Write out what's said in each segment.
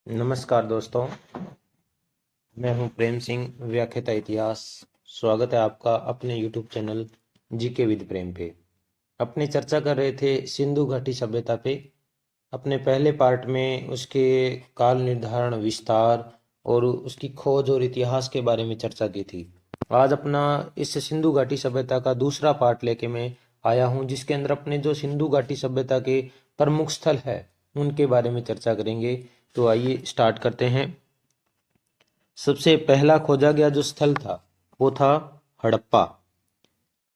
नमस्कार दोस्तों, मैं हूं प्रेम सिंह, व्याख्याता इतिहास। स्वागत है आपका अपने YouTube चैनल जीके विद प्रेम पे। अपनी चर्चा कर रहे थे सिंधु घाटी सभ्यता पे। अपने पहले पार्ट में उसके काल निर्धारण, विस्तार और उसकी खोज और इतिहास के बारे में चर्चा की थी। आज अपना इस सिंधु घाटी सभ्यता का दूसरा पार्ट लेके मैं आया हूं, जिसके अंदर अपने जो सिंधु घाटी सभ्यता के प्रमुख स्थल है उनके बारे में चर्चा करेंगे। तो आइए स्टार्ट करते हैं। सबसे पहला खोजा गया जो स्थल था वो था हड़प्पा।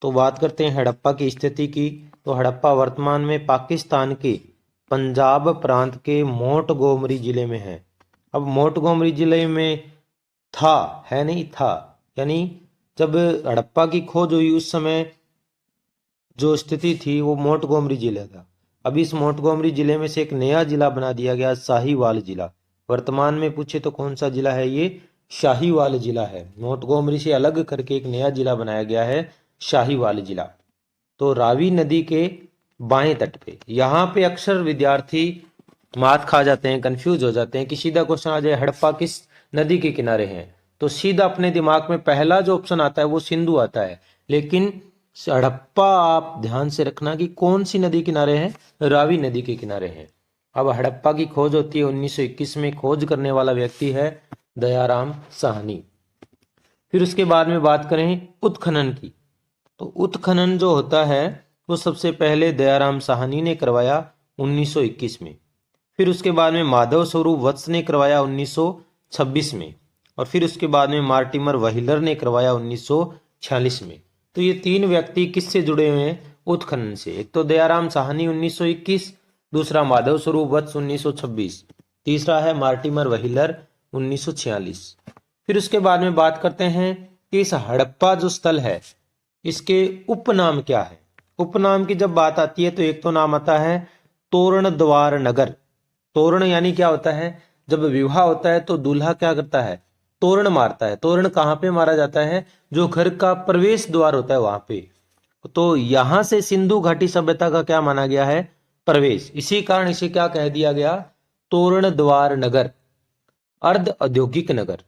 तो बात करते हैं हड़प्पा की स्थिति की। तो हड़प्पा वर्तमान में पाकिस्तान के पंजाब प्रांत के मोंटगोमरी जिले में है। अब मोंटगोमरी जिले में था, है नहीं था, यानी जब हड़प्पा की खोज हुई उस समय जो स्थिति थी वो मोंटगोमरी जिला था। अब इस मोंटगोमरी जिले में से एक नया जिला बना दिया गया, साहिवाल जिला। वर्तमान में पूछे तो कौन सा जिला है? ये शाहीवाल जिला है। मोंटगोमरी से अलग करके एक नया जिला बनाया गया है, शाहीवाल जिला। तो रावी नदी के बाएं तट पे। यहाँ पे अक्सर विद्यार्थी मात खा जाते हैं, कंफ्यूज हो जाते हैं कि सीधा क्वेश्चन आ जाए हड़प्पा किस नदी के किनारे है, तो सीधा अपने दिमाग में पहला जो ऑप्शन आता है वो सिंधु आता है। लेकिन हड़प्पा आप ध्यान से रखना कि कौन सी नदी किनारे है, रावी नदी के किनारे है। अब हड़प्पा की खोज होती है 1921 में। खोज करने वाला व्यक्ति है दयाराम साहनी। फिर उसके बाद में बात करें उत्खनन की। तो उत्खनन जो होता है वो सबसे पहले दयाराम साहनी ने करवाया 1921 में। फिर उसके बाद में माधव स्वरूप वत्स ने करवाया 1926 में। और फिर उसके बाद में मार्टिमर व्हीलर ने करवाया 1946 में। तो ये तीन व्यक्ति किससे जुड़े हुए हैं? उत्खनन से। एक तो दयाराम साहनी 1921, दूसरा माधव स्वरूप वत्स 1926, तीसरा है मार्टिमर व्हीलर 1946। फिर उसके बाद में बात करते हैं कि इस हड़प्पा जो स्थल है इसके उपनाम क्या है। उपनाम की जब बात आती है तो एक तो नाम आता है तोरण द्वार नगर। तोरण यानी क्या होता है? जब विवाह होता है तो दूल्हा क्या करता है? तोरण मारता है। तोरण कहाँ पे मारा जाता है? जो घर का प्रवेश द्वार होता है वहां पे। तो यहां से सिंधु घाटी सभ्यता का क्या माना गया है? प्रवेश। इसी कारण इसे क्या कह दिया गया? तोरण द्वार नगर, अर्ध औद्योगिक नगर।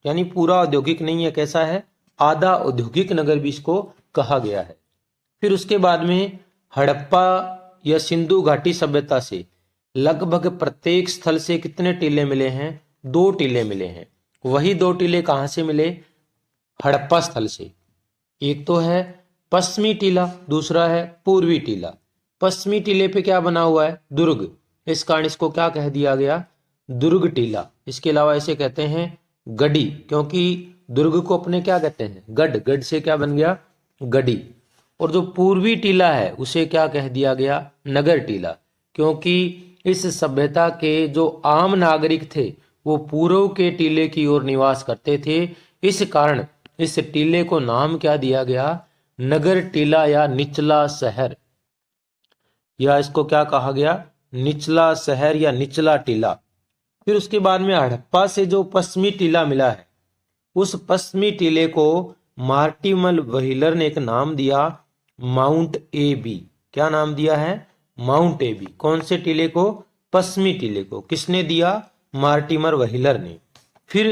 यानी पूरा औद्योगिक नहीं है, कैसा है? आधा औद्योगिक नगर भी इसको कहा गया है। फिर उसके बाद में हड़प्पा या सिंधु घाटी सभ्यता से लगभग प्रत्येक स्थल से कितने टीले मिले हैं? 2 टीले मिले हैं। वही 2 टीले कहां से मिले? हड़प्पा स्थल से। एक तो है पश्चिमी टीला, दूसरा है पूर्वी टीला। पश्चिमी टीले पे क्या बना हुआ है? दुर्ग। इस कारण इसको क्या कह दिया गया? दुर्ग टीला। इसके अलावा इसे कहते हैं गढ़ी, क्योंकि दुर्ग को अपने क्या कहते हैं? गढ़। गढ़ से क्या बन गया? गढ़ी। और जो पूर्वी टीला है उसे क्या कह दिया गया? नगर टीला। क्योंकि इस सभ्यता के जो आम नागरिक थे वो पूर्व के टीले की ओर निवास करते थे। इस कारण इस टीले को नाम क्या दिया गया? नगर टीला या निचला शहर, या इसको क्या कहा गया? निचला शहर या निचला टीला। फिर उसके बाद में हड़प्पा से जो पश्चिमी टीला मिला है उस पश्चिमी टीले को मार्टिमल व्हीलर ने एक नाम दिया, माउंट ए बी। क्या नाम दिया है? Mount A B. कौन से टीले को? पश्चिमी टीले को। किसने दिया? मार्टिमर व्हीलर ने। फिर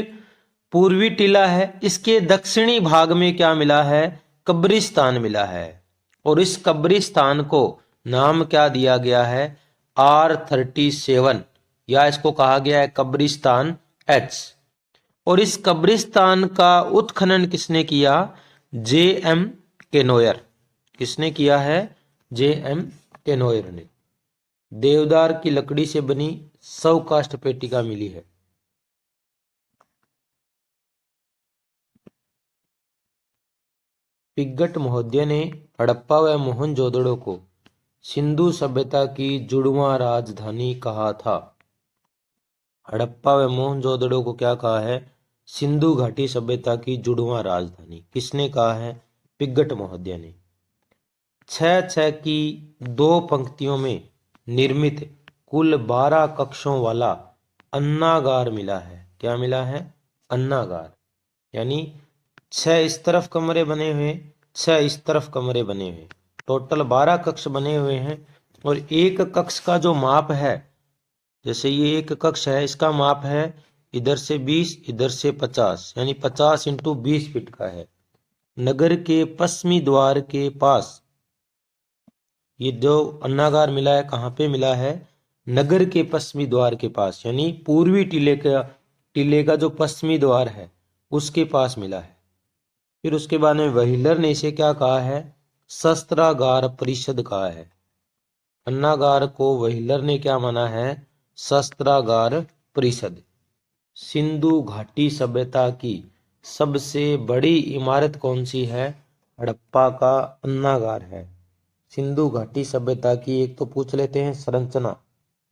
पूर्वी टीला है, इसके दक्षिणी भाग में क्या मिला है? कब्रिस्तान मिला है। और इस कब्रिस्तान को नाम क्या दिया गया है? R37, या इसको कहा गया है कब्रिस्तान H। और इस कब्रिस्तान का उत्खनन किसने किया? J.M. केनोयर। किसने किया है? J.M. केनोयर ने। देवदार की लकड़ी से बनी 100 काष्ठ पेटिका मिली है। पिग्गट महोदय ने हड़प्पा व मोहनजोदड़ो को सिंधु सभ्यता की जुड़वां राजधानी कहा था। हड़प्पा व मोहनजोदड़ो को क्या कहा है? सिंधु घाटी सभ्यता की जुड़वां राजधानी। किसने कहा है? पिग्गट महोदय ने। 6-6 की 2 पंक्तियों में निर्मित कुल 12 कक्षों वाला अन्नागार मिला है। क्या मिला है? अन्नागार। यानी 6 इस तरफ कमरे बने हुए, 6 इस तरफ कमरे बने हुए, टोटल 12 कक्ष बने हुए हैं। और एक कक्ष का जो माप है जैसे ये एक कक्ष है, इसका माप है इधर से 20, इधर से 50, यानी 50 इंटू 20 फीट का है। नगर के पश्चिमी द्वार के पास, ये जो अन्नागार मिला है कहाँ पे मिला है? नगर के पश्चिमी द्वार के पास, यानी पूर्वी टीले का जो पश्चिमी द्वार है उसके पास मिला है। फिर उसके बाद में व्हीलर ने इसे क्या कहा है? शस्त्रागार परिषद कहा है। अन्नागार को व्हीलर ने क्या माना है? शस्त्रागार परिषद। सिंधु घाटी सभ्यता की सबसे बड़ी इमारत कौन सी है? हड़प्पा का अन्नागार है। सिंधु घाटी सभ्यता की एक तो पूछ लेते हैं संरचना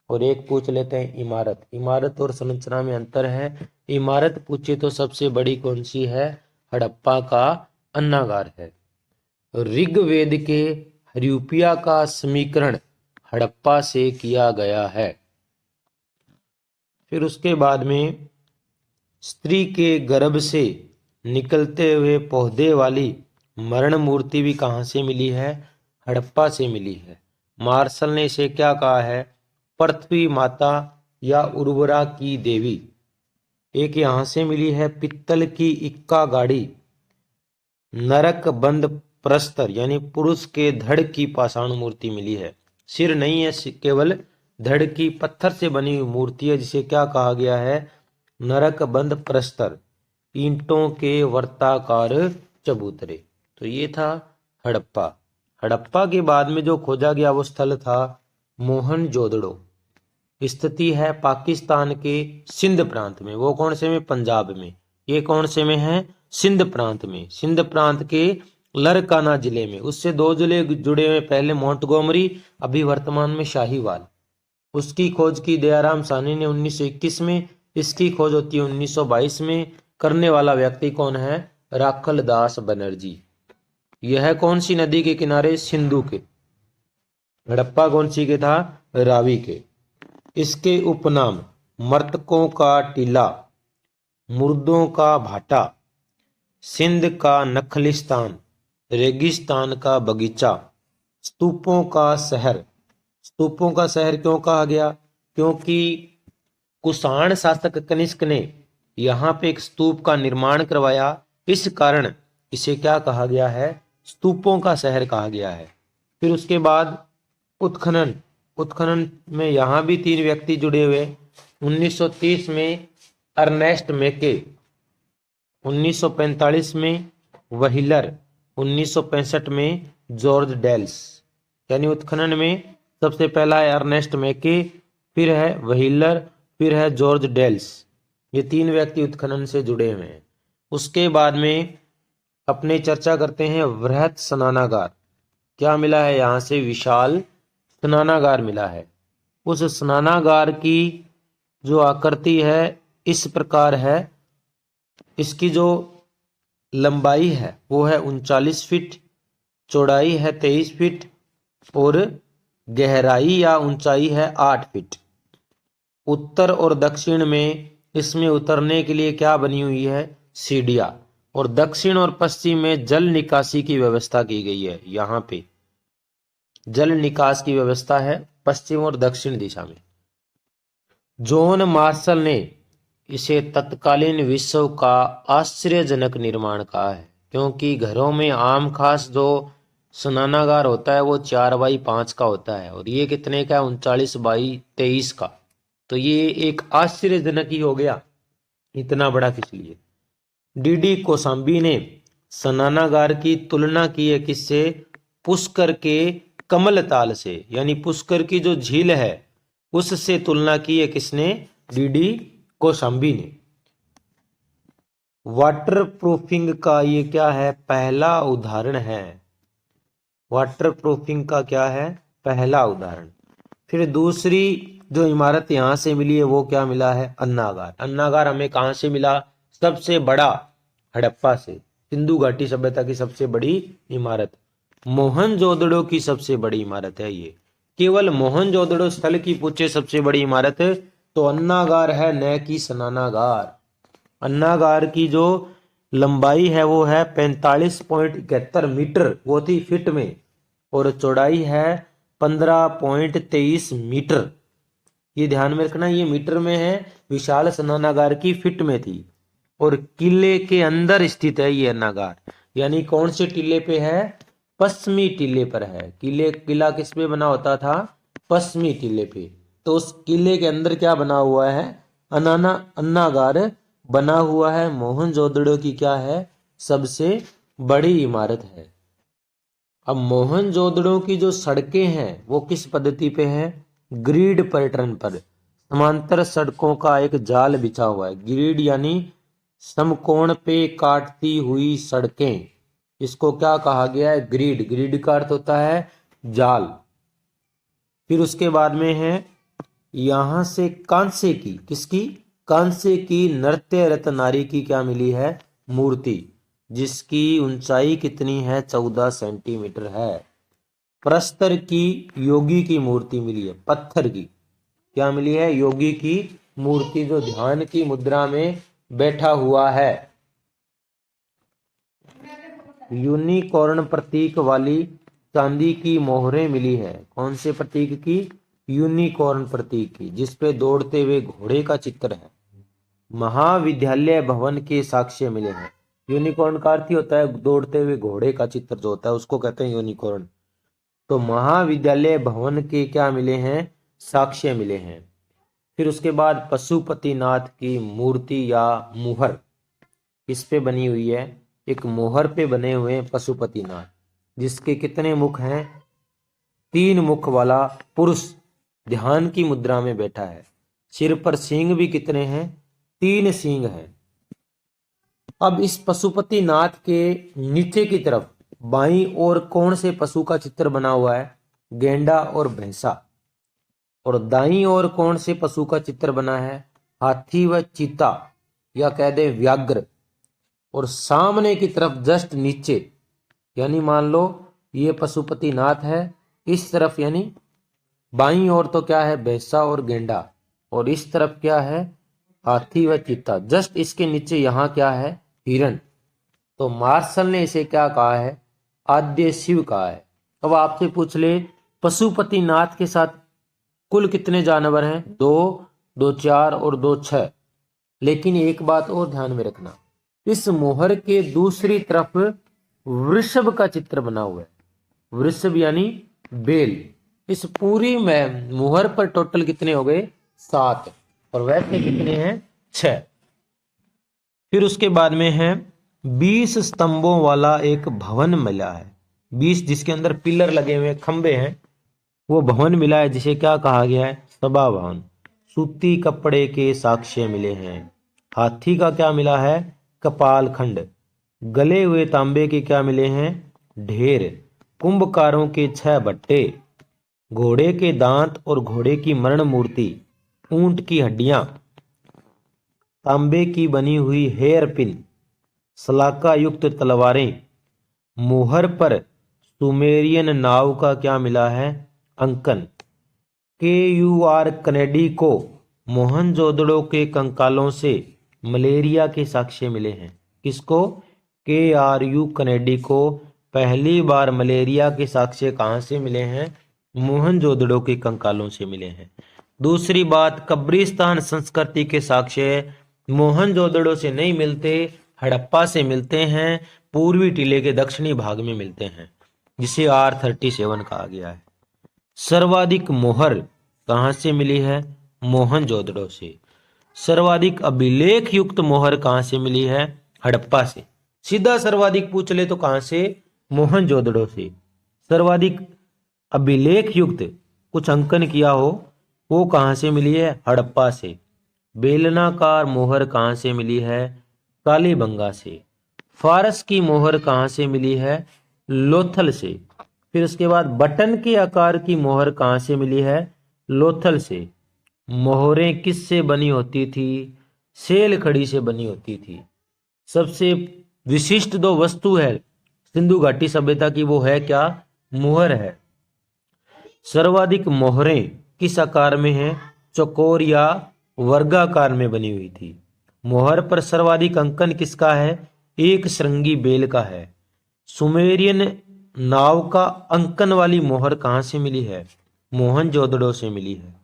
और एक पूछ लेते हैं इमारत। इमारत और संरचना में अंतर है। इमारत पूछे तो सबसे बड़ी कौन सी है? हड़प्पा का अन्नागार है। ऋग्वेद के हरूपिया का समीकरण हड़प्पा से किया गया है। फिर उसके बाद में स्त्री के गर्भ से निकलते हुए पौधे वाली मरण मूर्ति भी कहाँ से मिली है? हड़प्पा से मिली है। मार्शल ने इसे क्या कहा है? पृथ्वी माता या उर्वरा की देवी। एक यहां से मिली है पित्तल की इक्का गाड़ी। नरक बंद प्रस्तर यानी पुरुष के धड़ की पाषाण मूर्ति मिली है। सिर नहीं है, केवल धड़ की पत्थर से बनी हुई मूर्ति है, जिसे क्या कहा गया है? नरक बंद प्रस्तर। ईंटों के वर्ताकार चबूतरे। तो ये था हड़प्पा। हड़प्पा के बाद में जो खोजा गया वो स्थल था मोहनजोदड़ो। स्थिति है पाकिस्तान के सिंध प्रांत में। वो कौन से में? पंजाब में। ये कौन से में है? सिंध प्रांत में। सिंध प्रांत के लरकाना जिले में। उससे दो जिले जुड़े हुए, पहले मोंटगोमरी, अभी वर्तमान में शाहीवाल। उसकी खोज की दयाराम साहनी ने 1921 में। इसकी खोज होती है 1922 में। करने वाला व्यक्ति कौन है? राखल दास बनर्जी। यह कौन सी नदी के किनारे? सिंधु के। हड़प्पा कौन सी के था? रावी के। इसके उपनाम मृतकों का टीला, मुर्दों का भाटा, सिंध का नखलिस्तान, रेगिस्तान का बगीचा, स्तूपों का शहर। स्तूपों का शहर क्यों कहा गया? क्योंकि कुषाण शासक कनिष्क ने यहाँ पे एक स्तूप का निर्माण करवाया, इस कारण इसे क्या कहा गया है? स्तूपों का शहर कहा गया है। फिर उसके बाद उत्खनन। उत्खनन में यहाँ भी 3 व्यक्ति जुड़े हुए। 1930 में अर्नेस्ट मेके, 1945 में व्हीलर, 1965 में जॉर्ज डेल्स। यानी उत्खनन में सबसे पहला है अर्नेस्ट मेके, फिर है व्हीलर, फिर है जॉर्ज डेल्स। ये 3 व्यक्ति उत्खनन से जुड़े हुए हैं। उसके बाद में अपने चर्चा करते हैं वृहत स्नानागार। क्या मिला है? यहाँ से विशाल स्नानागार मिला है। उस स्नानागार की जो आकृति है इस प्रकार है। इसकी जो लंबाई है वो है 39 फीट, चौड़ाई है 23 फीट और गहराई या ऊंचाई है 8 फीट। उत्तर और दक्षिण में इसमें उतरने के लिए क्या बनी हुई है? सीढ़ियां। और दक्षिण और पश्चिम में जल निकासी की व्यवस्था की गई है। यहाँ पे जल निकास की व्यवस्था है पश्चिम और दक्षिण दिशा में। जॉन मार्शल ने इसे तत्कालीन विश्व का आश्चर्यजनक निर्माण कहा है, क्योंकि घरों में आम खास जो स्नानागार होता है वो 4x5 का होता है और ये कितने का? 39x23 का। तो ये एक आश्चर्यजनक ही हो गया, इतना बड़ा किस लिए? डीडी कोसांबी ने स्नानागार की तुलना की है किससे? पुष्कर के कमल ताल से, यानी पुष्कर की जो झील है उससे तुलना की है किसने? डीडी कोसांबी ने। वाटर प्रूफिंग का ये क्या है? पहला उदाहरण है। वाटर प्रूफिंग का क्या है? पहला उदाहरण। फिर दूसरी जो इमारत यहां से मिली है वो क्या मिला है? अन्नागार। अन्नागार हमें कहां से मिला? सबसे बड़ा हड़प्पा से। सिंधु घाटी सभ्यता की सबसे बड़ी इमारत। मोहनजोदड़ो की सबसे बड़ी इमारत है ये। केवल मोहनजोदड़ो स्थल की पूछे सबसे बड़ी इमारत तो अन्नागार है, न कि स्नानागार। अन्नागार की जो लंबाई है वो है 45.71 मीटर, वो थी फीट में, और चौड़ाई है 15.23 मीटर। ये ध्यान में रखना, ये मीटर में है, विशाल स्नानागार की फीट में थी, और किले के अंदर स्थित है ये अन्नागार। यानी कौन से टीले पे है? पश्चिमी टीले पर है। किला किस पे बना होता था? पश्चिमी टीले पे। तो उस किले के अंदर क्या बना हुआ है? अन्नागार बना हुआ है। मोहनजोदड़ो की क्या है? सबसे बड़ी इमारत है। अब मोहनजोदड़ो की जो सड़कें हैं वो किस पद्धति पे है? ग्रिड पैटर्न पर, समांतर सड़कों का एक जाल बिछा हुआ है। ग्रिड यानी समकोण पे काटती हुई सड़कें, इसको क्या कहा गया है? ग्रिड। ग्रिड का अर्थ होता है जाल। फिर उसके बाद में है यहां से कांसे की, किसकी? कांसे की नृत्य रत नारी की क्या मिली है? मूर्ति, जिसकी ऊंचाई कितनी है? 14 सेंटीमीटर है। प्रस्तर की योगी की मूर्ति मिली है, पत्थर की। क्या मिली है? योगी की मूर्ति, जो ध्यान की मुद्रा में बैठा हुआ है। यूनिकॉर्न प्रतीक वाली चांदी की मोहरें मिली है। कौन से प्रतीक की? यूनिकॉर्न प्रतीक की, जिसपे दौड़ते हुए घोड़े का चित्र है। महाविद्यालय भवन के साक्ष्य मिले हैं। यूनिकॉर्न का अर्थ ही होता है दौड़ते हुए घोड़े का चित्र जो होता है उसको कहते हैं यूनिकॉर्न। तो महाविद्यालय भवन के क्या मिले हैं? साक्ष्य मिले हैं। फिर उसके बाद पशुपतिनाथ की मूर्ति या मुहर किस पे बनी हुई है? एक मोहर पे बने हुए पशुपतिनाथ, जिसके कितने मुख हैं? 3 मुख वाला पुरुष ध्यान की मुद्रा में बैठा है। सिर पर सींग भी कितने हैं? 3 सींग हैं। अब इस पशुपतिनाथ के नीचे की तरफ बाईं ओर कौन से पशु का चित्र बना हुआ है? गेंडा और भैंसा। और दाईं ओर कौन से पशु का चित्र बना है? हाथी व चीता, या कह दे व्याघ्र। और सामने की तरफ जस्ट नीचे, यानी मान लो ये पशुपतिनाथ है, इस तरफ यानी बाईं ओर तो क्या है? भैंसा और गेंडा, और इस तरफ क्या है? हाथी व चीता। जस्ट इसके नीचे यहां क्या है? हिरण। तो मार्शल ने इसे क्या कहा है? आद्य शिव कहा है। अब आपसे पूछ ले पशुपतिनाथ के साथ कुल कितने जानवर हैं? 2, 2 4 और 2 6। लेकिन एक बात और ध्यान में रखना, इस मोहर के दूसरी तरफ वृषभ का चित्र बना हुआ है। वृषभ यानी बेल। इस पूरी में मोहर पर टोटल कितने हो गए? 7, और वैसे कितने हैं? 6। फिर उसके बाद में है 20 स्तंभों वाला एक भवन मिला है। 20 जिसके अंदर पिलर लगे हुए खंबे हैं, वो भवन मिला है, जिसे क्या कहा गया है? सभा भवन। सूती कपड़े के साक्ष्य मिले हैं। हाथी का क्या मिला है? कपाल खंड। गले हुए तांबे के क्या मिले हैं? ढेर। कुंभकारों के 6 भट्टे। घोड़े के दांत और घोड़े की मरण मूर्ति। ऊंट की हड्डियां। तांबे की बनी हुई हेयर पिन। सलाका युक्त तलवारें। मोहर पर सुमेरियन नाव का क्या मिला है? अंकन। KUR कनेडी को मोहनजोदड़ो के कंकालों से मलेरिया के साक्ष्य मिले हैं। किसको? KRU कनेडी को पहली बार मलेरिया के साक्ष्य कहां से मिले हैं? मोहनजोदड़ो के कंकालों से मिले हैं। दूसरी बात, कब्रिस्तान संस्कृति के साक्ष्य मोहनजोदड़ो से नहीं मिलते, हड़प्पा से मिलते हैं। पूर्वी टीले के दक्षिणी भाग में मिलते हैं, जिसे R37 कहा गया है। सर्वाधिक मोहर कहां से मिली है? मोहनजोदड़ो से। सर्वाधिक अभिलेख युक्त मोहर कहां से मिली है? हड़प्पा से। सीधा सर्वाधिक पूछ ले तो कहां से? मोहनजोदड़ो से। सर्वाधिक अभिलेख युक्त कुछ अंकन किया हो वो कहां से मिली है? हड़प्पा से। बेलनाकार मोहर कहां से मिली है? कालीबंगा से। फारस की मोहर कहां से मिली है? लोथल से। फिर उसके बाद बटन के आकार की मोहर कहां से मिली है? लोथल से। मोहरें किससे बनी होती थी? सेल खड़ी से बनी होती थी। सबसे विशिष्ट 2 वस्तु है सिंधु घाटी सभ्यता की, वो है क्या? मोहर है। सर्वाधिक मोहरें किस आकार में हैं? चौकोर या वर्गाकार में बनी हुई थी। मोहर पर सर्वाधिक अंकन किसका है? एक श्रृंगी बेल का है। सुमेरियन नाव का अंकन वाली मोहर कहां से मिली है? मोहनजोदड़ो से मिली है।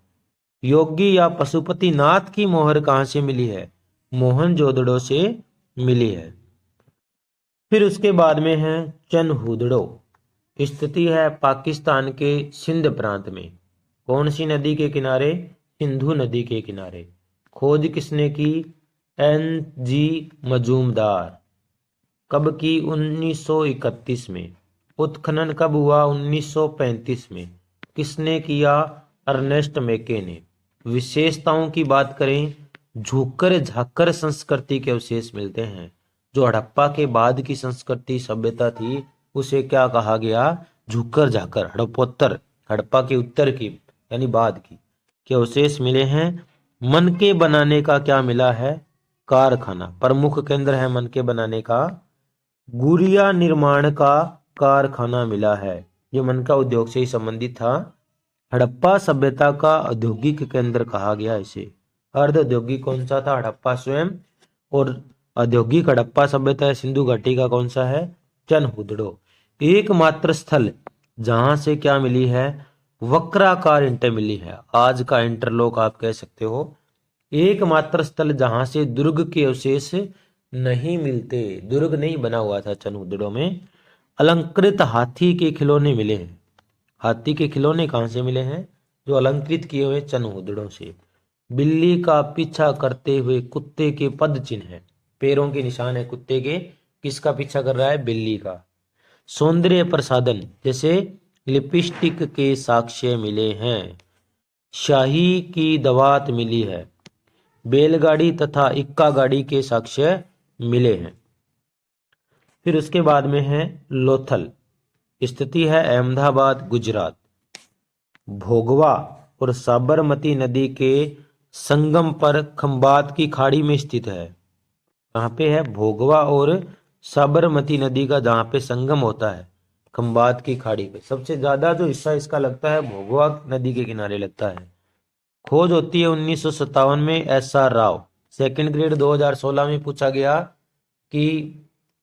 योगी या पशुपतिनाथ की मोहर कहां से मिली है? मोहनजोदड़ो से मिली है। फिर उसके बाद में है चनहुदड़ो। स्थिति है पाकिस्तान के सिंध प्रांत में। कौन सी नदी के किनारे? सिंधु नदी के किनारे। खोज किसने की? N G Majumdar. कब की? 1931 में। उत्खनन कब हुआ? 1935 में। किसने किया? अर्नेस्ट मैके ने। विशेषताओं की बात करें, झुककर झाकर संस्कृति के अवशेष मिलते हैं। जो हड़प्पा के बाद की संस्कृति सभ्यता थी उसे क्या कहा गया? झुककर झाकर। हड़प्पोत्तर, हड़प्पा के उत्तर की यानी बाद की के अवशेष मिले हैं। मनके बनाने का क्या मिला है? कारखाना। प्रमुख केंद्र है मनके बनाने का। गुड़िया निर्माण का कारखाना मिला है। ये मनका उद्योग से ही संबंधित था। हड़प्पा सभ्यता का औद्योगिक केंद्र कहा गया इसे। अर्ध औद्योगिक कौन सा था? हड़प्पा स्वयं। और औद्योगिक हड़प्पा सभ्यता है सिंधु घाटी का कौन सा है? चनहुदड़ो। एकमात्र स्थल जहां से क्या मिली है? वक्राकार ईंटें मिली है। आज का इंटरलॉक आप कह सकते हो। एकमात्र स्थल जहां से दुर्ग के अवशेष नहीं मिलते। दुर्ग नहीं बना हुआ था चनहुदड़ो में। अलंकृत हाथी के खिलौने मिले हैं। हाथी के खिलौने कहां से मिले हैं? जो अलंकृत किए हुए चनहुदड़ों से। बिल्ली का पीछा करते हुए कुत्ते के पद चिन्ह है। पैरों के निशान है कुत्ते के। किसका पीछा कर रहा है? बिल्ली का। सौंदर्य प्रसाधन जैसे लिपस्टिक के साक्ष्य मिले हैं। शाही की दवात मिली है। बैलगाड़ी तथा इक्का गाड़ी के साक्ष्य मिले हैं। फिर उसके बाद में है लोथल। स्थिति है अहमदाबाद गुजरात। भोगवा और साबरमती नदी के संगम पर खंबात की खाड़ी में स्थित है। कहाँ पे है? भोगवा और साबरमती नदी का जहाँ पे संगम होता है खंबात की खाड़ी पे। सबसे ज्यादा जो हिस्सा इसका लगता है भोगवा नदी के किनारे लगता है। खोज होती है 1957 में। SR राव। सेकंड ग्रेड 2016 में पूछा गया कि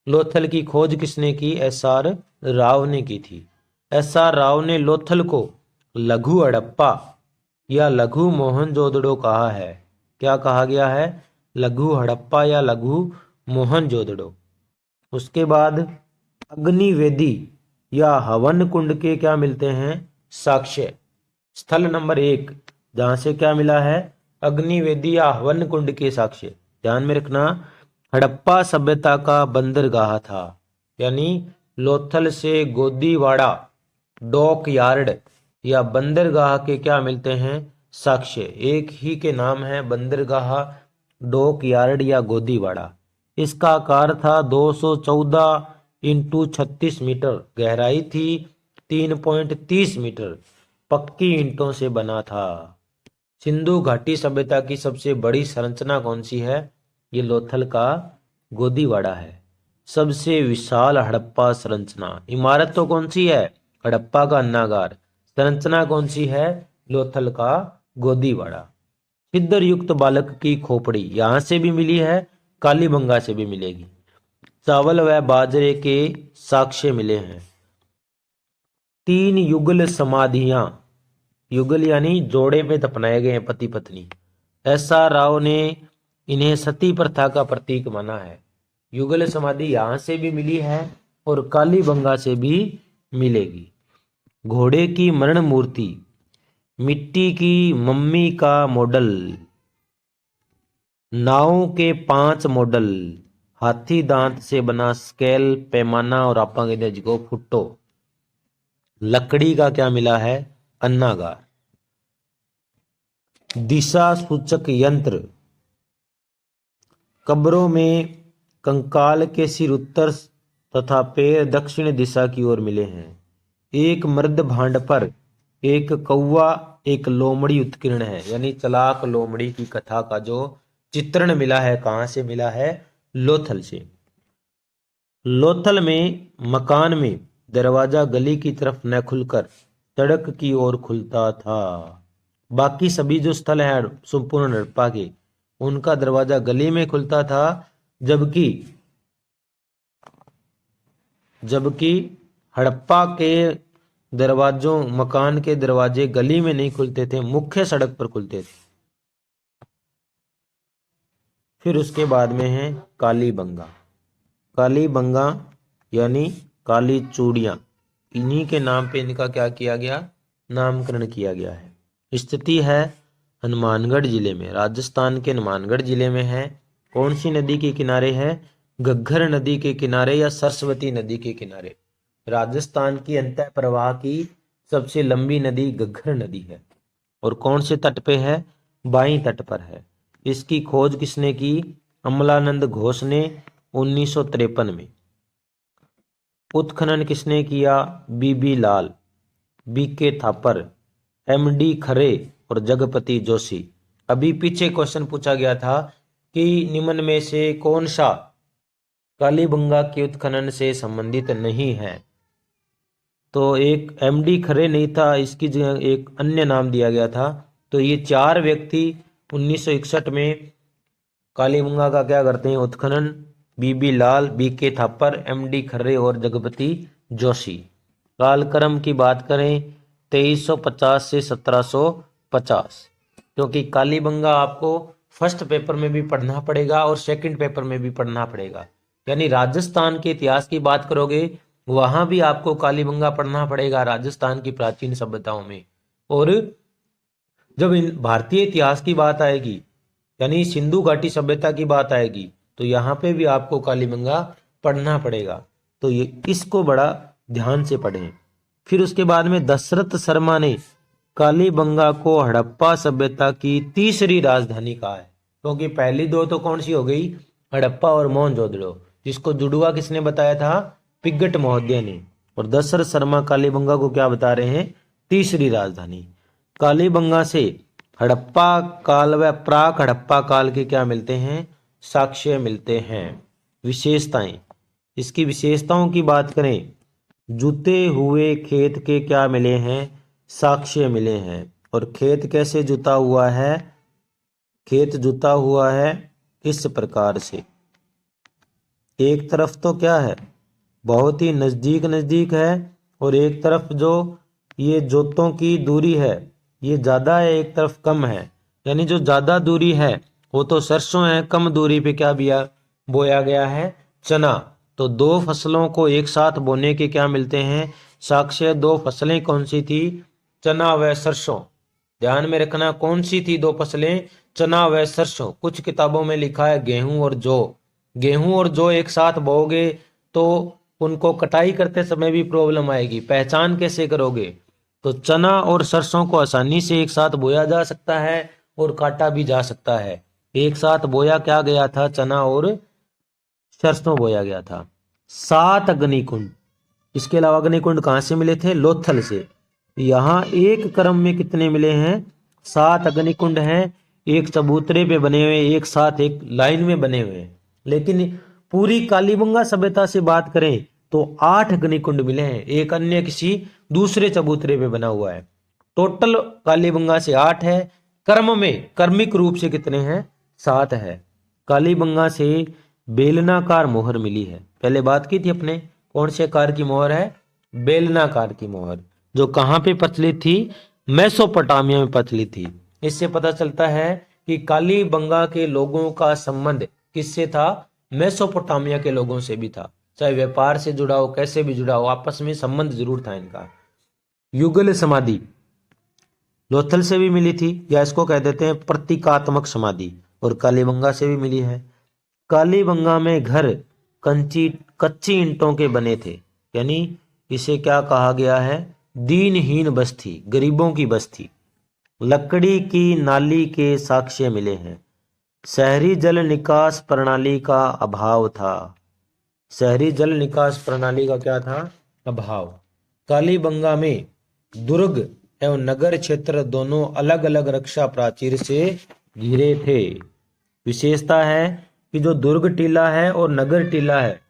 लोथल की खोज किसने की? SR राव ने की थी। SR राव ने लोथल को लघु हड़प्पा या लघु मोहनजोदड़ो कहा है। क्या कहा गया है? लघु हड़प्पा या लघु मोहनजोदड़ो। उसके बाद अग्निवेदी या हवन कुंड के क्या मिलते हैं? साक्ष्य। स्थल नंबर 1 जहां से क्या मिला है? अग्निवेदी या हवन कुंड के साक्ष्य। ध्यान में रखना, हड़प्पा सभ्यता का बंदरगाह था। यानी लोथल से गोदीवाड़ा डॉक यार्ड या बंदरगाह के क्या मिलते हैं? साक्ष्य। एक ही के नाम है बंदरगाह, डॉक यार्ड या गोदीवाड़ा। इसका आकार था 214 इंटू 36 मीटर। गहराई थी 3.30 मीटर। पक्की ईंटों से बना था। सिंधु घाटी सभ्यता की सबसे बड़ी संरचना कौन सी है? ये लोथल का गोदीवाड़ा है। सबसे विशाल हड़प्पा संरचना इमारत तो कौन सी है? हड़प्पा का अन्नागार। संरचना कौन सी है? लोथल का गोदीवाड़ा। छिद्र युक्त बालक की खोपड़ी यहां से भी मिली है, कालीबंगा से भी मिलेगी। चावल व बाजरे के साक्ष्य मिले हैं। 3 युगल समाधियां, युगल यानी जोड़े में दफनाए गए हैं पति पत्नी। SR राव ने इन्हें सती प्रथा का प्रतीक माना है। युगल समाधि यहां से भी मिली है और कालीबंगा से भी मिलेगी। घोड़े की मरण मूर्ति, मिट्टी की मम्मी का मॉडल, नाव के 5 मॉडल, हाथी दांत से बना स्केल, पैमाना और आपा कहते जिसको फुट्टो। लकड़ी का क्या मिला है? अन्नागार। दिशा सूचक यंत्र, कब्रों में कंकाल के सिर उत्तर तथा पैर दक्षिण दिशा की ओर मिले हैं। एक मर्द भांड पर एक कौवा एक लोमड़ी उत्कीर्ण है। यानी चलाक लोमड़ी की कथा का जो चित्रण मिला है कहां से मिला है? लोथल से। लोथल में मकान में दरवाजा गली की तरफ न खुलकर सड़क की ओर खुलता था। बाकी सभी जो स्थल है संपूर्ण हड़प्पा के, उनका दरवाजा गली में खुलता था, जबकि जबकि हड़प्पा के दरवाजों मकान के दरवाजे गली में नहीं खुलते थे, मुख्य सड़क पर खुलते थे। फिर उसके बाद में है कालीबंगा। कालीबंगा यानी काली चूड़ियां, इन्हीं के नाम पे इनका क्या किया गया, नामकरण किया गया है। स्थिति है हनुमानगढ़ जिले में, राजस्थान के हनुमानगढ़ जिले में है। कौन सी नदी के किनारे है, घग्गर नदी के किनारे या सरस्वती नदी के किनारे। राजस्थान की अंतः प्रवाह की सबसे लंबी नदी घग्गर नदी है। और कौन से तट पे है, बाईं तट पर है। इसकी खोज किसने की, अमलानंद घोष ने 1953 में। उत्खनन किसने किया, बीबी लाल, बीके थापर, एमडी खरे और जगपति जोशी। अभी पीछे क्वेश्चन पूछा गया था कि निम्न में से कौन सा कालीबंगा के उत्खनन से संबंधित नहीं है, तो एक एमडी खरे नहीं था, इसकी जगह एक अन्य नाम दिया गया था। तो ये चार व्यक्ति 1961 में कालीबंगा का क्या करते हैं, उत्खनन। बीबी लाल, बीके थापर, एमडी खर्रे और जगपति जोशी। कालक्रम की बात करें 2350 से 1750, क्योंकि कालीबंगा आपको फर्स्ट पेपर में भी पढ़ना पड़ेगा और सेकंड पेपर में भी पढ़ना पड़ेगा। यानी राजस्थान के इतिहास की बात करोगे वहां भी आपको कालीबंगा पढ़ना पड़ेगा, राजस्थान की प्राचीन सभ्यताओं में। और जब इन भारतीय इतिहास की बात आएगी, यानी सिंधु घाटी सभ्यता की बात आएगी, तो यहाँ पे भी आपको कालीबंगा पढ़ना पड़ेगा। तो ये इसको बड़ा ध्यान से पढ़ें। फिर उसके बाद में दशरथ शर्मा ने कालीबंगा को हड़प्पा सभ्यता की तीसरी राजधानी कहा है, क्योंकि पहली दो तो कौन सी हो गई, हड़प्पा और मोहनजोदड़ो, जिसको जुड़वा किसने बताया था, पिगट महोदय ने। और दशरथ शर्मा कालीबंगा को क्या बता रहे हैं, तीसरी राजधानी। कालीबंगा से हड़प्पा काल व प्राक हड़प्पा काल के क्या मिलते हैं, साक्ष्य मिलते हैं। विशेषताएं, इसकी विशेषताओं की बात करें, जुते हुए खेत के क्या मिले हैं, साक्ष्य मिले हैं। और खेत कैसे जुता हुआ है, खेत जुता हुआ है इस प्रकार से, एक तरफ तो क्या है, बहुत ही नजदीक नजदीक है, और एक तरफ जो ये जोतों की दूरी है ये ज्यादा है, एक तरफ कम है। यानी जो ज्यादा दूरी है वो तो सरसों है, कम दूरी पे क्या बिया बोया गया है, चना। तो दो फसलों को एक साथ बोने के क्या मिलते हैं, साक्ष्य। दो फसलें कौन सी थी, चना व सरसों। ध्यान में रखना कौन सी थी दो फसलें, चना व सरसों। कुछ किताबों में लिखा है गेहूं और जौ। गेहूं और जौ एक साथ बोओगे तो उनको कटाई करते समय भी प्रॉब्लम आएगी, पहचान कैसे करोगे। तो चना और सरसों को आसानी से एक साथ बोया जा सकता है और काटा भी जा सकता है। एक साथ बोया क्या गया था, चना और सरसों बोया गया था। 7 अग्निकुंड, इसके अलावा अग्निकुंड कहां से मिले थे, लोथल से। यहाँ एक क्रम में कितने मिले हैं, 7 अग्निकुंड हैं, एक चबूतरे पे बने हुए, एक साथ एक लाइन में बने हुए। लेकिन पूरी कालीबंगा सभ्यता से बात करें तो 8 अग्निकुंड मिले हैं, एक अन्य किसी दूसरे चबूतरे पे बना हुआ है। टोटल कालीबंगा से 8 है, क्रम में क्रमिक रूप से कितने हैं, 7 है। कालीबंगा से बेलनाकार मोहर मिली है, पहले बात की थी अपने, कौन से आकार की मोहर है, बेलनाकार की मोहर, जो कहां पे प्रचलित थी, मेसोपोटामिया में प्रचलित थी। इससे पता चलता है कि कालीबंगा के लोगों का संबंध किससे था, मेसोपोटामिया के लोगों से भी था। चाहे व्यापार से जुड़ा हो, कैसे भी जुड़ा हो, आपस में संबंध जरूर था इनका। युगल समाधि लोथल से भी मिली थी, या इसको कह देते हैं प्रतीकात्मक समाधि, और कालीबंगा से भी मिली है। कालीबंगा में घर कंची कच्ची ईंटों के बने थे, यानी इसे क्या कहा गया है, दीनहीन बस्ती, गरीबों की बस्ती। लकड़ी की नाली के साक्ष्य मिले हैं। शहरी जल निकास प्रणाली का अभाव था, शहरी जल निकास प्रणाली का क्या था, अभाव। कालीबंगा में दुर्ग एवं नगर क्षेत्र दोनों अलग अलग रक्षा प्राचीर से घिरे थे। विशेषता है कि जो दुर्ग टीला है और नगर टीला है,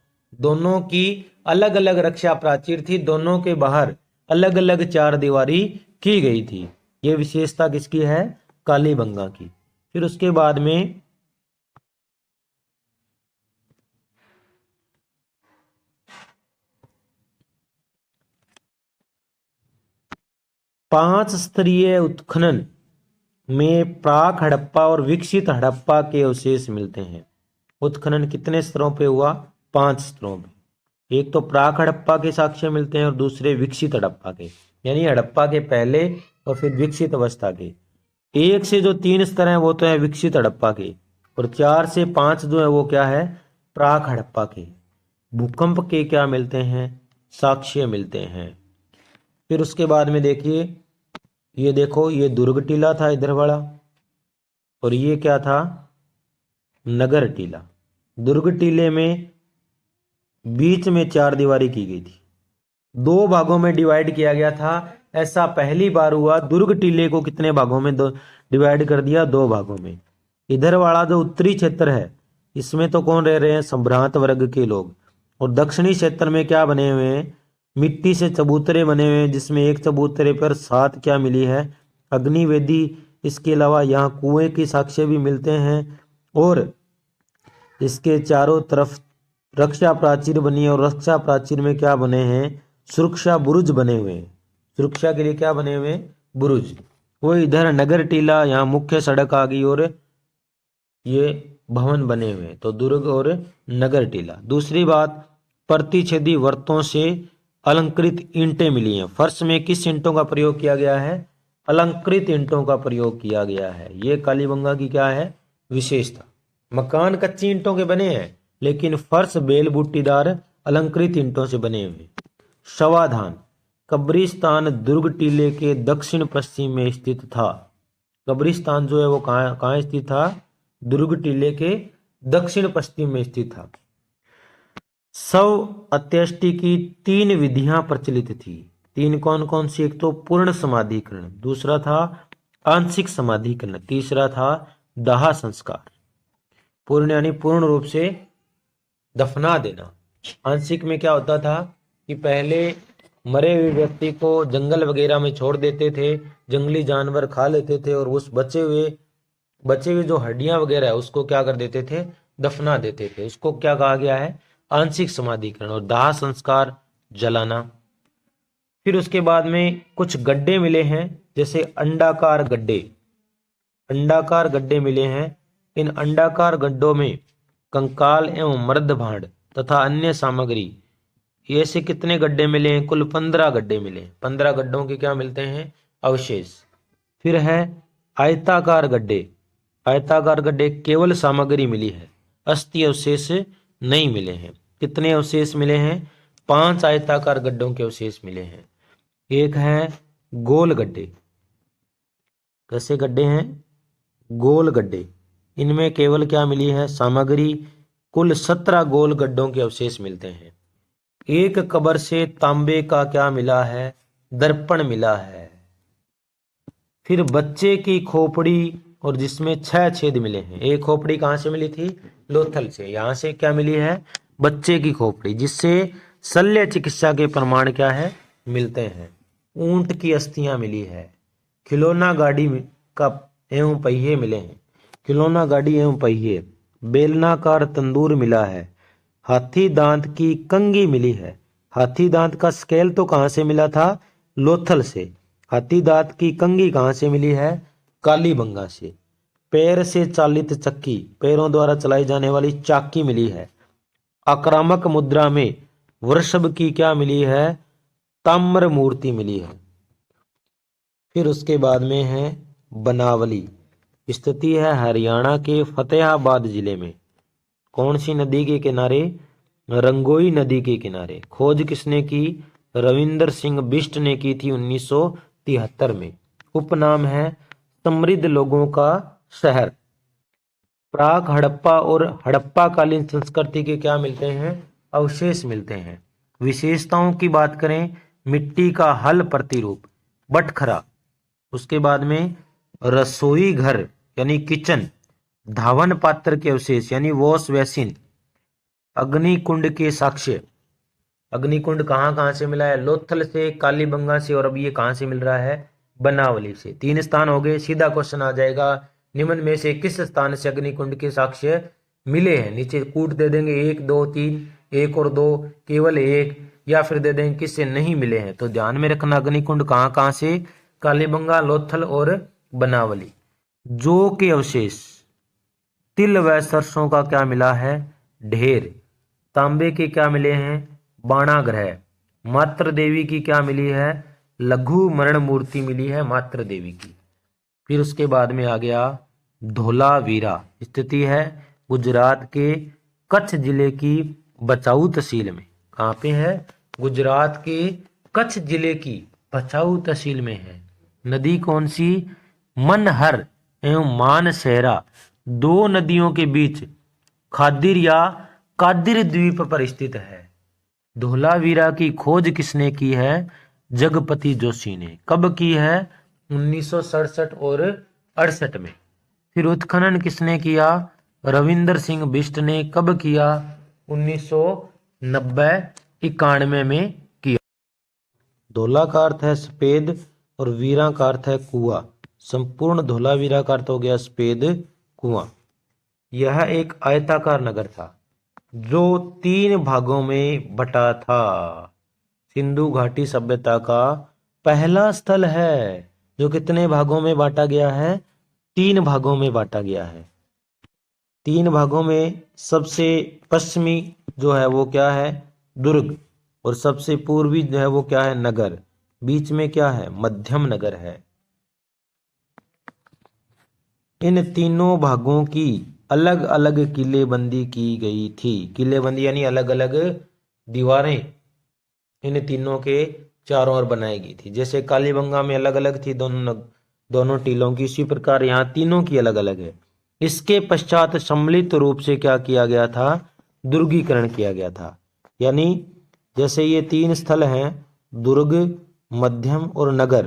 दोनों की अलग अलग रक्षा प्राचीर थी, दोनों के बाहर अलग अलग चार दीवारी की गई थी। यह विशेषता किसकी है, कालीबंगा की। फिर उसके बाद में 5 स्तरीय उत्खनन में प्राक हड़प्पा और विकसित हड़प्पा के अवशेष मिलते हैं। उत्खनन कितने स्तरों पे हुआ? 5 स्तरों पे। एक तो प्राक हड़प्पा के साक्ष्य मिलते हैं और दूसरे विकसित हड़प्पा के, यानी हड़प्पा के पहले और फिर विकसित अवस्था के। 1 से जो 3 स्तर हैं वो तो है विकसित हड़प्पा के, और 4 से 5 जो है वो क्या है? प्राक हड़प्पा के। भूकंप के क्या मिलते हैं? साक्ष्य मिलते हैं। फिर उसके बाद में देखिए, ये देखो, ये दुर्ग टीला था इधर वाला, और ये क्या था? नगर टीला। दुर्ग टीले में बीच में 4 दीवारी की गई थी, 2 भागों में डिवाइड किया गया था। ऐसा पहली बार हुआ। दुर्ग टीले को कितने भागों में डिवाइड कर दिया? 2 भागों में। इधर वाला जो उत्तरी क्षेत्र है इसमें तो कौन रह रहे हैं? संभ्रांत वर्ग के लोग। और दक्षिणी क्षेत्र में क्या बने हुए हैं? मिट्टी से चबूतरे बने हुए हैं, जिसमें एक चबूतरे पर 7 क्या मिली है? अग्निवेदी। इसके अलावा यहाँ कुएं के साक्ष्य भी मिलते हैं, और इसके चारों तरफ रक्षा प्राचीर बनी है, और रक्षा प्राचीर में क्या बने हैं? सुरक्षा बुरुज बने हुए हैं। सुरक्षा के लिए क्या बने हुए हैं? बुरुज। वो इधर नगर टीला, यहाँ मुख्य सड़क आ गई, और ये भवन बने हुए हैं। तो दुर्ग और नगर टीला। दूसरी बात, प्रतिच्छेदी वर्तों से अलंकृत ईंटें मिली हैं। फर्श में किस ईंटों का प्रयोग किया गया है? अलंकृत ईंटों का प्रयोग किया गया है। ये कालीबंगा की क्या है? विशेषता। मकान कच्ची ईंटों के बने हैं, लेकिन फर्श बेल बूटीदार अलंकृत ईंटों से बने हुए। शवाधान, कब्रिस्तान दुर्ग टीले के दक्षिण पश्चिम में स्थित था। कब्रिस्तान जो है वो कहाँ स्थित था? दुर्ग टीले के दक्षिण पश्चिम में स्थित था। शव अंत्येष्टि की 3 विधियां प्रचलित थी। 3 कौन कौन सी? एक तो पूर्ण समाधिकरण, दूसरा था आंशिक समाधिकरण, तीसरा था दाह संस्कार। पूर्ण यानी पूर्ण रूप से दफना देना। आंशिक में क्या होता था कि पहले मरे हुए व्यक्ति को जंगल वगैरह में छोड़ देते थे, जंगली जानवर खा लेते थे, और उस बचे हुए जो हड्डियां वगैरह है उसको क्या कर देते थे? दफना देते थे। उसको क्या कहा गया है? आंशिक समाधिकरण। और दाह संस्कार, जलाना। फिर उसके बाद में कुछ गड्ढे मिले हैं, जैसे अंडाकार गड्ढे। अंडाकार गड्ढे मिले हैं। इन अंडाकार गड्ढों में कंकाल एवं मृद भांड तथा अन्य सामग्री, ऐसे कितने गड्ढे मिले हैं? कुल 15 गड्ढे मिले। 15 गड्ढों के क्या मिलते हैं? अवशेष। फिर है आयताकार गड्ढे। आयताकार गड्ढे केवल सामग्री मिली है, अस्थि अवशेष नहीं मिले हैं। कितने अवशेष मिले हैं? 5 आयताकार गड्ढों के अवशेष मिले हैं। एक है गोल गड्ढे। कैसे गड्ढे हैं? गोल गड्ढे। इनमें केवल क्या मिली है? सामग्री। कुल 17 गोल गड्ढों के अवशेष मिलते हैं। एक कब्र से तांबे का क्या मिला है? दर्पण मिला है। फिर बच्चे की खोपड़ी, और जिसमें 6 छेद मिले हैं। एक खोपड़ी कहां से मिली थी? लोथल से। यहां से क्या मिली है? बच्चे की खोपड़ी, जिससे शल्य चिकित्सा के प्रमाण क्या है? मिलते हैं। ऊंट की अस्थियां मिली है। खिलौना गाड़ी का एवं पहिए मिले हैं। खिलौना गाड़ी एवं पहिए। बेलनाकार तंदूर मिला है। हाथी दांत की कंघी मिली है। हाथी दांत का स्केल तो कहां से मिला था? लोथल से। हाथी दांत की कंघी कहां से मिली है? कालीबंगा से। पैर से चालित चक्की, पैरों द्वारा चलाई जाने वाली चाकी मिली है। आक्रामक मुद्रा में वृषभ की क्या मिली है? ताम्र मूर्ति मिली है। फिर उसके बाद में है बनावली। स्थिति है हरियाणा के फतेहाबाद जिले में। कौन सी नदी के किनारे? रंगोई नदी के किनारे। खोज किसने की? रविंद्र सिंह बिष्ट ने की थी 1973 में। उपनाम है समृद्ध लोगों का शहर। प्राक हड़प्पा और हड़प्पा कालीन संस्कृति के क्या मिलते हैं? अवशेष मिलते हैं। विशेषताओं की बात करें, मिट्टी का हल प्रतिरूप, बटखरा। उसके बाद में रसोई घर यानी किचन, धावन पात्र के अवशेष यानी वॉश बेसिन, अग्निकुंड के साक्ष्य। अग्निकुंड कहाँ कहाँ से मिला है? लोथल से, कालीबंगा से, और अब ये कहाँ से मिल रहा है? बनावली से। 3 स्थान हो गए। सीधा क्वेश्चन आ जाएगा, निम्न में से किस स्थान से अग्निकुंड के साक्ष्य मिले हैं? नीचे कूट दे देंगे 1 2 3, 1 और 2, केवल 1, या फिर दे देंगे किससे नहीं मिले हैं। तो ध्यान में रखना, अग्निकुंड कहाँ कहाँ से कालीबंगा, लोथल और बनावली। जौ के अवशेष, तिल व सरसों का क्या मिला है? ढेर। तांबे के क्या मिले हैं? बाणाग्रह। मात्र देवी की क्या मिली है? लघु मरण मूर्ति मिली है मात्र देवी की। फिर उसके बाद में आ गया धोलावीरा, स्थिति है गुजरात के कच्छ जिले की बचाऊ तहसील में। कहाँ पे है? गुजरात के कच्छ जिले की बचाऊ तहसील में है। नदी कौन सी? मनहर एवं मानसहरा, दो नदियों के बीच खादिर या कादिर द्वीप पर स्थित है। धोलावीरा की खोज किसने की है? जगपति जोशी ने। कब की है? 1967 और 68 में। फिर उत्खनन किसने किया? रविंदर सिंह बिष्ट ने। कब किया? 1990-91 में किया। धोला का अर्थ है सफेद और वीरा का अर्थ है कुआं। संपूर्ण धोलावीरा का अर्थ हो गया सफेद कुआं। यह एक आयताकार नगर था जो 3 भागों में बटा था। सिंधु घाटी सभ्यता का पहला स्थल है जो कितने भागों में बांटा गया है? 3 भागों में बांटा गया है। 3 भागों में सबसे पश्चिमी जो है वो क्या है? दुर्ग। और सबसे पूर्वी जो है वो क्या है? नगर। बीच में क्या है? मध्यम नगर है। इन तीनों भागों की अलग अलग किलेबंदी की गई थी। किलेबंदी यानी अलग अलग दीवारें इन तीनों के चारों ओर बनाई गई थी। जैसे कालीबंगा में अलग अलग थी दोनों टीलों की, इसी प्रकार यहाँ तीनों की अलग अलग है। इसके पश्चात सम्मिलित रूप से क्या किया गया था? दुर्गीकरण किया गया था। यानी जैसे ये 3 स्थल हैं, दुर्ग, मध्यम और नगर,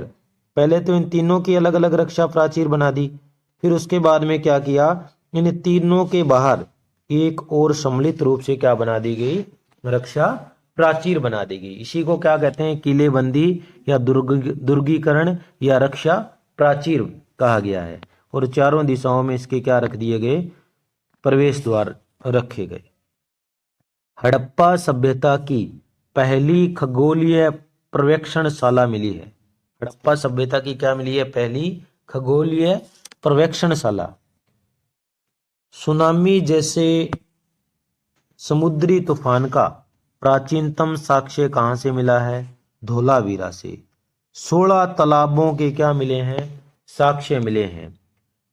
पहले तो इन तीनों की अलग अलग रक्षा प्राचीर बना दी। फिर उसके बाद में क्या किया? इन तीनों के बाहर एक और सम्मिलित रूप से क्या बना दी गई? रक्षा प्राचीर बना दी गई। इसी को क्या कहते हैं? किलेबंदी या दुर्गीकरण या रक्षा प्राचीर कहा गया है। और चारों दिशाओं में इसके क्या रख दिए गए? प्रवेश द्वार रखे गए। हड़प्पा सभ्यता की पहली खगोलीय पर्यवेक्षणशाला मिली है। हड़प्पा सभ्यता की क्या मिली है? पहली खगोलीय पर्यवेक्षणशाला। सुनामी जैसे समुद्री तूफान का प्राचीनतम साक्ष्य कहां से मिला है? धोलावीरा से। 16 तालाबों के क्या मिले हैं? साक्ष्य मिले हैं।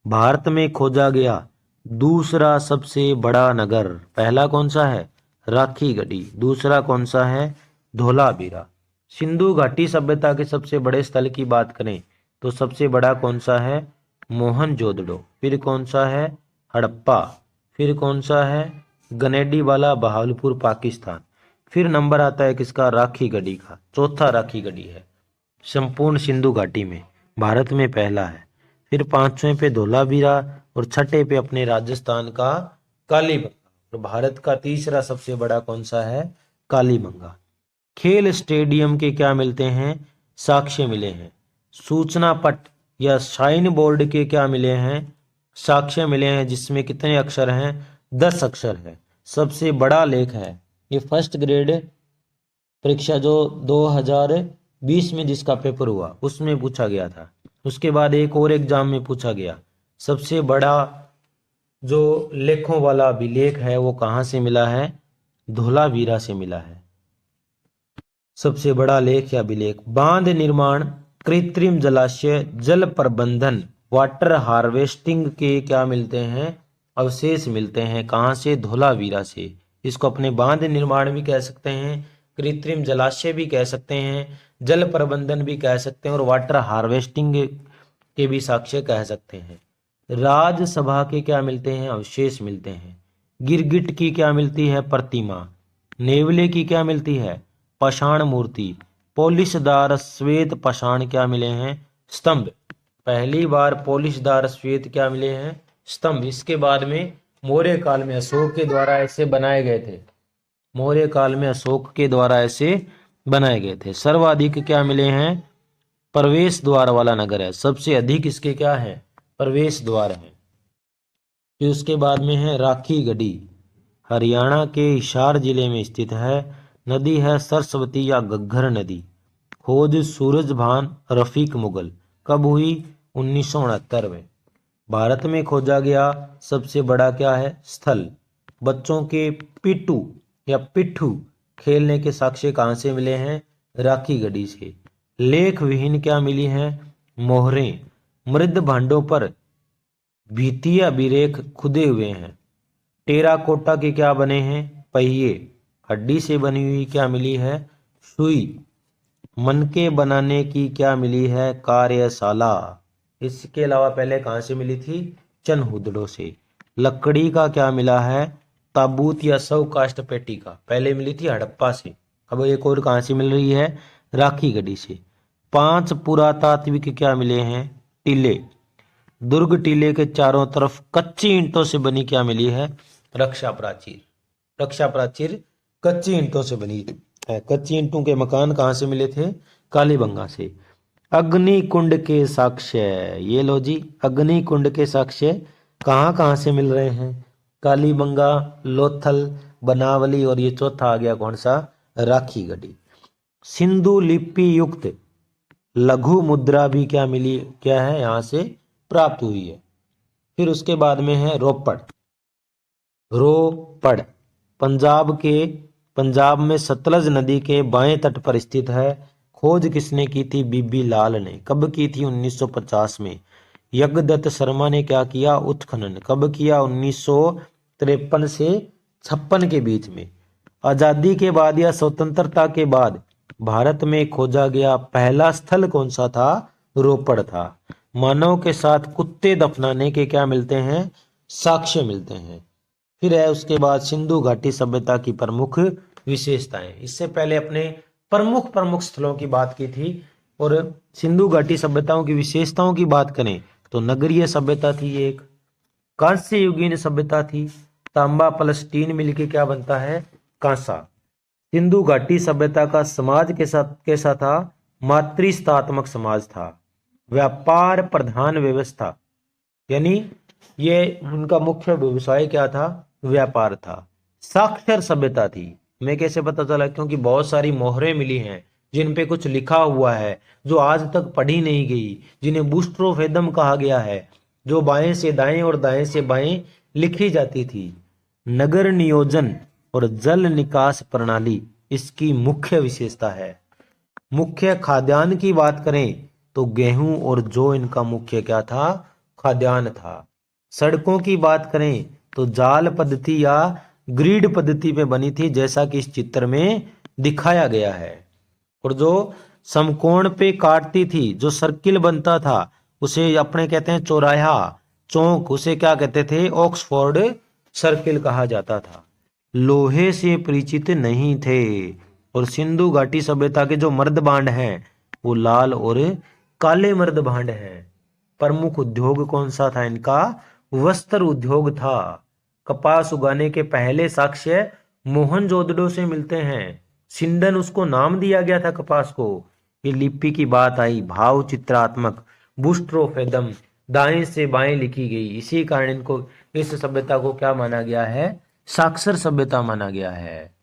भारत में खोजा गया दूसरा सबसे बड़ा नगर, पहला कौन सा है? राखीगढ़ी। दूसरा कौन सा है? धोलावीरा। सिंधु घाटी सभ्यता के सबसे बड़े स्थल की बात करें तो सबसे बड़ा कौन सा है? मोहनजोदड़ो। फिर कौन सा है? हड़प्पा। फिर कौन सा है? गनेडीवाला, बहावलपुर, पाकिस्तान। फिर नंबर आता है किसका? राखीगढ़ी का। चौथा राखीगढ़ी है संपूर्ण सिंधु घाटी में, भारत में पहला है। फिर 5वें पे धोलावीरा और 6ठे पे अपने राजस्थान का कालीबंगा। और भारत का तीसरा सबसे बड़ा कौन सा है? कालीबंगा। खेल स्टेडियम के क्या मिलते हैं? साक्ष्य मिले हैं। सूचना पट या साइन बोर्ड के क्या मिले हैं? साक्ष्य मिले हैं, जिसमें कितने अक्षर हैं? 10 अक्षर है। सबसे बड़ा लेख है ये। फर्स्ट ग्रेड परीक्षा जो 2020 में जिसका पेपर हुआ उसमें पूछा गया था। उसके बाद एक और एग्जाम में पूछा गया। सबसे बड़ा जो लेखों वाला अभिलेख है वो कहाँ से मिला है? धोलावीरा से मिला है। सबसे बड़ा लेख या अभिलेख। बांध निर्माण, कृत्रिम जलाशय, जल प्रबंधन, वाटर हार्वेस्टिंग के क्या मिलते हैं? अवशेष मिलते हैं। कहाँ से? धोलावीरा से। इसको अपने बांध निर्माण भी कह सकते हैं, कृत्रिम जलाशय भी कह सकते हैं, जल प्रबंधन भी कह सकते हैं और वाटर हार्वेस्टिंग के भी साक्ष्य कह सकते हैं। राज्यसभा के क्या मिलते हैं? अवशेष मिलते हैं। गिरगिट की क्या मिलती है? प्रतिमा। नेवले की क्या मिलती है? पाषाण मूर्ति। पोलिशदार श्वेत पाषाण क्या मिले हैं? स्तंभ। पहली बार पोलिशदार श्वेत क्या मिले हैं? स्तंभ। इसके बाद में मौर्य काल में अशोक के द्वारा ऐसे बनाए गए थे। मौर्य काल में अशोक के द्वारा ऐसे बनाए गए थे। सर्वाधिक क्या मिले हैं? प्रवेश द्वार वाला नगर है। सबसे अधिक इसके क्या है? प्रवेश द्वार है। फिर उसके बाद में है राखीगढ़ी, हरियाणा के हिसार जिले में स्थित है। नदी है सरस्वती या घग्गर नदी। खोज सूरजभान रफीक मुगल। कब हुई? 1969 में। भारत में खोजा गया सबसे बड़ा क्या है? स्थल। बच्चों के पिट्ठू या पिट्ठू खेलने के साक्ष्य कहाँ से मिले हैं? राखी गढ़ी से। लेख विहीन क्या मिली हैं? मोहरें। मृद भांडों पर भित्तियां अभिलेख खुदे हुए हैं। टेराकोटा के क्या बने हैं? पहिए। हड्डी से बनी हुई क्या मिली है? सुई। मनके बनाने की क्या मिली है? कार्यशाला। इसके अलावा पहले कहाँ से मिली थी? चनहुदड़ों से। लकड़ी का क्या मिला है? ताबूत या शव काष्ठ पेटी का। पहले मिली थी हड़प्पा से, अब एक और कहाँ से मिल रही है? राखी गढ़ी से। 5 पुरातात्विक क्या मिले हैं? टीले। दुर्ग टीले के चारों तरफ कच्ची ईंटों से बनी क्या मिली है? रक्षा प्राचीर। रक्षा प्राचीर कच्ची ईंटों से बनी है। कच्ची ईंटों के मकान कहाँ से मिले थे? कालीबंगा से। अग्नि कुंड के साक्ष्य, ये लो जी, अग्नि कुंड के साक्ष्य कहाँ कहाँ से मिल रहे हैं? कालीबंगा, लोथल, बनावली, और ये चौथा आ गया कौन सा? राखी गढ़ी। सिंधु लिपि युक्त लघु मुद्रा भी क्या मिली, क्या है यहां से प्राप्त हुई है। फिर उसके बाद में है रोपड़। रोपड़ पंजाब में सतलज नदी के बाएं तट पर स्थित है। खोज किसने की थी? बीबी लाल ने। कब की थी? 1950 में। यज्ञदत्त शर्मा ने क्या किया? उत्खनन। कब किया? 1953 से 56 के बीच में। आजादी के बाद या स्वतंत्रता के बाद भारत में खोजा गया पहला स्थल कौन सा था? रोपड़ था। मानव के साथ कुत्ते दफनाने के क्या मिलते हैं? साक्ष्य मिलते हैं। फिर है उसके बाद सिंधु घाटी सभ्यता की प्रमुख विशेषताएं। इससे पहले अपने प्रमुख स्थलों की बात की थी, और सिंधु घाटी सभ्यताओं की विशेषताओं की बात करें तो नगरीय सभ्यता थी एक, कांस्य युगीन सभ्यता थी, तांबा प्लस टीन मिलके क्या बनता है? कांसा। सिंधु घाटी सभ्यता का समाज के साथ कैसा था? मातृस्थात्मक समाज था। व्यापार प्रधान व्यवस्था, यानी ये उनका मुख्य व्यवसाय क्या था? व्यापार था। साक्षर सभ्यता थी। हमें कैसे पता चला? क्योंकि बहुत सारी मोहरें मिली हैं जिन पे कुछ लिखा हुआ है जो आज तक पढ़ी नहीं गई, जिन्हें बूस्ट्रोफेदम कहा गया है, जो बाएं से दाएं और दाएं से बाएं लिखी जाती थी। नगर नियोजन और जल निकास प्रणाली इसकी मुख्य विशेषता है। मुख्य खाद्यान्न की बात करें तो गेहूं और जौ इनका मुख्य क्या था? खाद्यान्न था। सड़कों की बात करें तो जाल पद्धति या ग्रिड पद्धति पे बनी थी, जैसा कि इस चित्र में दिखाया गया है। और जो समकोण पे काटती थी, जो सर्किल बनता था, उसे अपने कहते हैं चौराहा, चौक, उसे क्या कहते थे? ऑक्सफोर्ड सर्किल कहा जाता था। लोहे से परिचित नहीं थे। और सिंधु घाटी सभ्यता के जो मर्द भांड हैं वो लाल और काले मर्द भांड हैं। प्रमुख उद्योग कौन सा था इनका? वस्त्र उद्योग था। कपास उगाने के पहले साक्ष्य मोहनजोदड़ो से मिलते हैं। सिंडन उसको नाम दिया गया था कपास को। ये लिपि की बात आई, भाव चित्रात्मक, बूस्ट्रोफेदम, दाएं से बाएं लिखी गई, इसी कारण इनको, इस सभ्यता को क्या माना गया है? साक्षर सभ्यता माना गया है।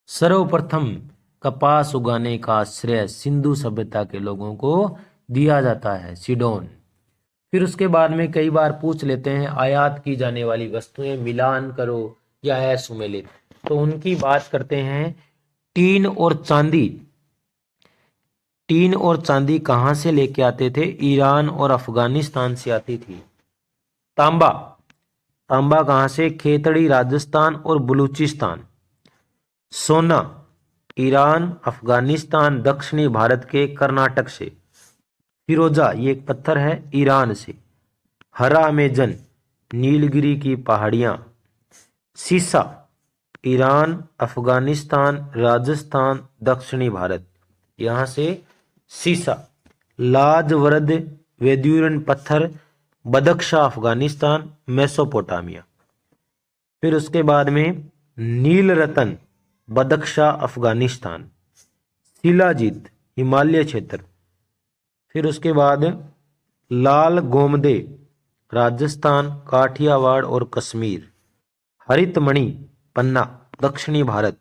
सर्वप्रथम कपास उगाने का श्रेय सिंधु सभ्यता के लोगों को दिया जाता है, सिडोन। फिर उसके बाद में कई बार पूछ लेते हैं आयात की जाने वाली वस्तुएं मिलान करो या है सुमेलित, तो उनकी बात करते हैं। टीन और चांदी। टीन और चांदी कहां से लेके आते थे? ईरान और अफगानिस्तान से आती थी। तांबा, तांबा कहां से? खेतड़ी, राजस्थान और बलूचिस्तान। सोना, ईरान, अफगानिस्तान, दक्षिणी भारत के कर्नाटक से। फिरोजा, ये एक पत्थर है, ईरान से। हरा अमेजन, नीलगिरी की पहाड़ियां। सीसा, ईरान, अफगानिस्तान, राजस्थान, दक्षिणी भारत, यहां से सीसा। लाजवरद वेदुरन पत्थर, बदख्शा, अफगानिस्तान, मेसोपोटामिया। फिर उसके बाद में नील रतन, बदख्शा, अफगानिस्तान। शिलाजीत, हिमालय क्षेत्र। फिर उसके बाद लाल गोमदे, राजस्थान, काठियावाड़ और कश्मीर। हरित मणि, पन्ना, दक्षिणी भारत।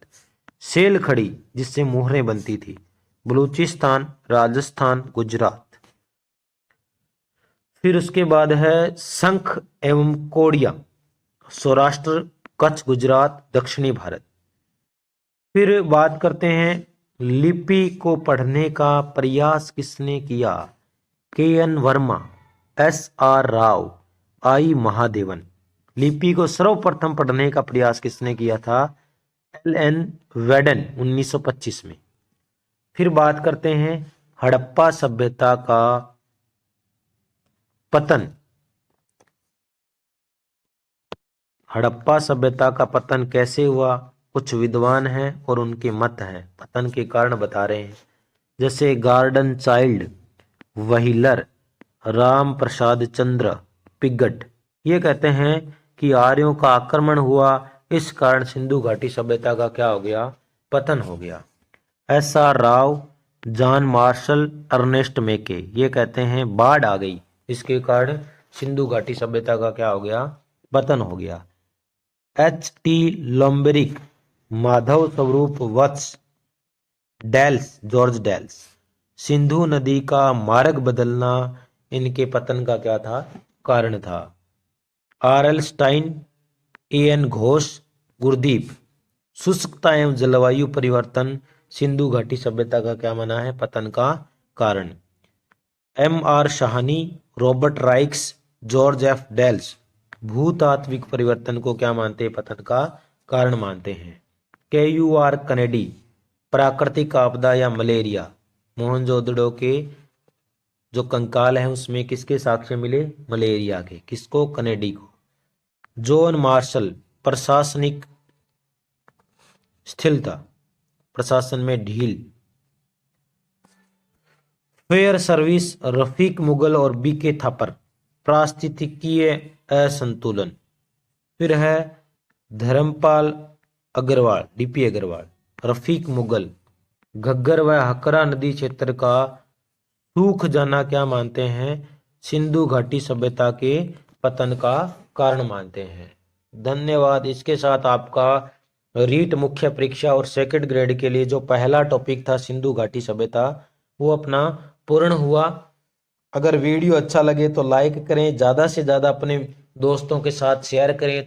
सेल खड़ी, जिससे मोहरें बनती थी, बलूचिस्तान, राजस्थान, गुजरात। फिर उसके बाद है शंख एवं कोड़िया, सौराष्ट्र, कच्छ, गुजरात, दक्षिणी भारत। फिर बात करते हैं लिपि को पढ़ने का प्रयास किसने किया? K N Verma, S R Rao, I Mahadevan. लिपि को सर्वप्रथम पढ़ने का प्रयास किसने किया था? एल एन वेडन 1925 में। फिर बात करते हैं हड़प्पा सभ्यता का पतन। हड़प्पा सभ्यता का पतन कैसे हुआ? कुछ विद्वान हैं और उनके मत हैं, पतन के कारण बता रहे हैं। जैसे garden child, wheeler, Ram Prasad चंद्र पिगट, ये कहते हैं कि आर्यों का आक्रमण हुआ, इस कारण सिंधु घाटी सभ्यता का क्या हो गया? पतन हो गया। S R Rao, John Marshall, Ernest Mackay, ये कहते हैं बाढ़ आ गई, इसके कारण सिंधु घाटी सभ्यता का क्या हो गया? पतन हो गया। एच टी लॉम्बेरिक, माधव स्वरूप वत्स, डेल्स, जॉर्ज डेल्स, सिंधु नदी का मार्ग बदलना इनके पतन का क्या था? कारण था। R L Stine, A N Ghosh, Gurdeep, शुष्कता एवं जलवायु परिवर्तन सिंधु घाटी सभ्यता का क्या माना है? पतन का कारण। M R Sahni, Robert Raikes, George F Dales भूतात्विक परिवर्तन को क्या मानते हैं? पतन का कारण मानते हैं। के यू आर कनेडी, प्राकृतिक आपदा या मलेरिया, मोहनजोदड़ो के जो कंकाल है उसमें किसके साक्ष्य मिले? मलेरिया के। किसको? कनेडी को। जॉन मार्शल, प्रशासनिक स्थिरता, प्रशासन में ढील। फेयर सर्विस, रफीक मुगल और बी के थापर, पारिस्थितिकीय असंतुलन। फिर है धर्मपाल अग्रवाल, डीपी अग्रवाल, रफीक मुगल, घग्गर व हकरा नदी क्षेत्र का सूख जाना क्या मानते हैं? सिंधु घाटी सभ्यता के पतन का कारण मानते हैं। धन्यवाद। इसके साथ आपका रीट मुख्य परीक्षा और सेकंड ग्रेड के लिए जो पहला टॉपिक था सिंधु घाटी सभ्यता, वो अपना पूर्ण हुआ। अगर वीडियो अच्छा लगे तो लाइक करें, ज़्यादा से ज़्यादा अपने दोस्तों के साथ शेयर करें।